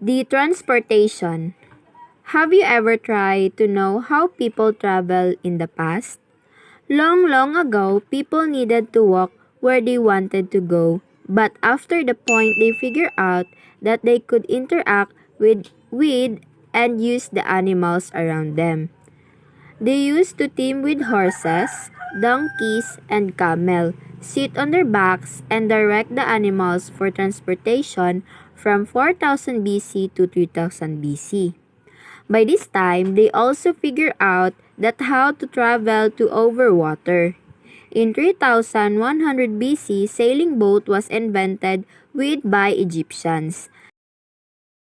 The transportation. Have you ever tried to know how people travel in the past? Long, long ago, people needed to walk where they wanted to go, but after the point they figured out that they could interact with and use the animals around them. They used to team with horses, donkeys, and camel, sit on their backs, and direct the animals for transportation from 4000 BC to 3000 BC. By this time, they also figured out that how to travel to over water. In 3100 BC, sailing boat was invented by Egyptians.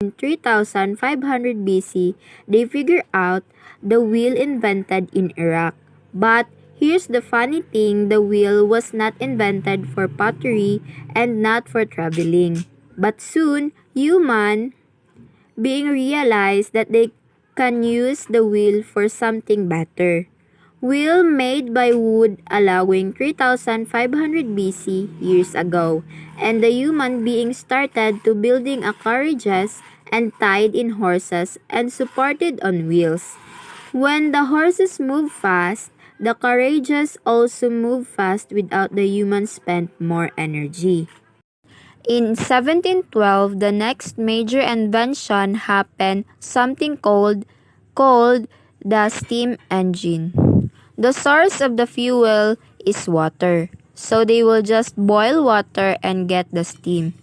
In 3500 BC, they figured out the wheel invented in Iraq. But here's the funny thing, the wheel was not invented for pottery and not for traveling. But soon, human being realized that they can use the wheel for something better. Wheel made by wood allowing 3500 BC years ago, and the human being started to building a carriages and tied in horses and supported on wheels. When the horses move fast, the carriages also move fast without the human spent more energy. In 1712, the next major invention happened, something called the steam engine. The source of the fuel is water, so they will just boil water and get the steam.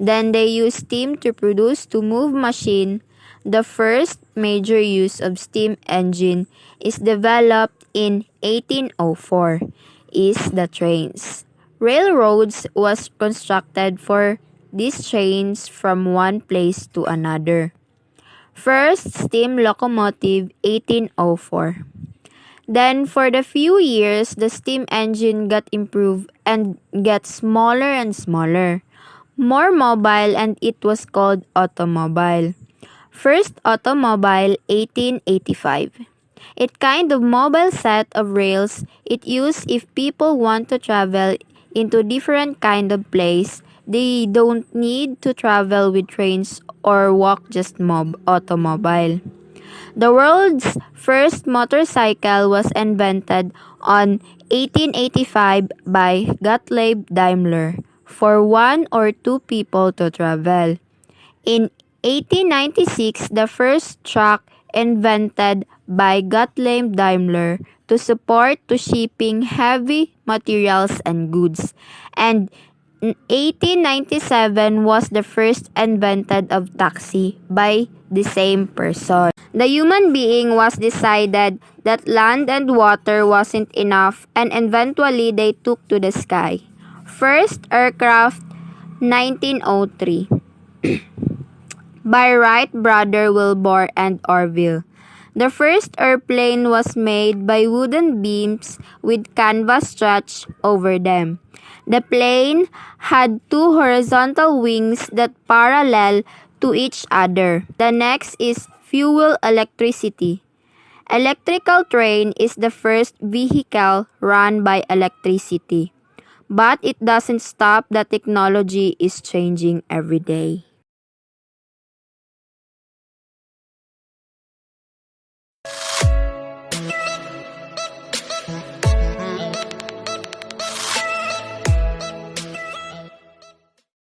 Then they use steam to move machine. The first major use of steam engine is developed in 1804 is the trains. Railroads was constructed for these trains from one place to another. First steam locomotive 1804. Then for the few years the steam engine got improved and get smaller and smaller, more mobile, and it was called automobile. First automobile 1885. It kind of mobile set of rails it used if people want to travel into different kind of place. They don't need to travel with trains or walk just automobile. The world's first motorcycle was invented on 1885 by Gottlieb Daimler for one or two people to travel. In 1896, the first truck invented by Gottlieb Daimler to support to shipping heavy materials and goods. And 1897 was the first invented of taxi by the same person. The human being was decided that land and water wasn't enough, and eventually they took to the sky. First aircraft 1903 by Wright brother Wilbur and Orville. The first airplane was made by wooden beams with canvas stretched over them. The plane had two horizontal wings that parallel to each other. The next is fuel electricity. Electrical train is the first vehicle run by electricity. But it doesn't stop, the technology is changing every day.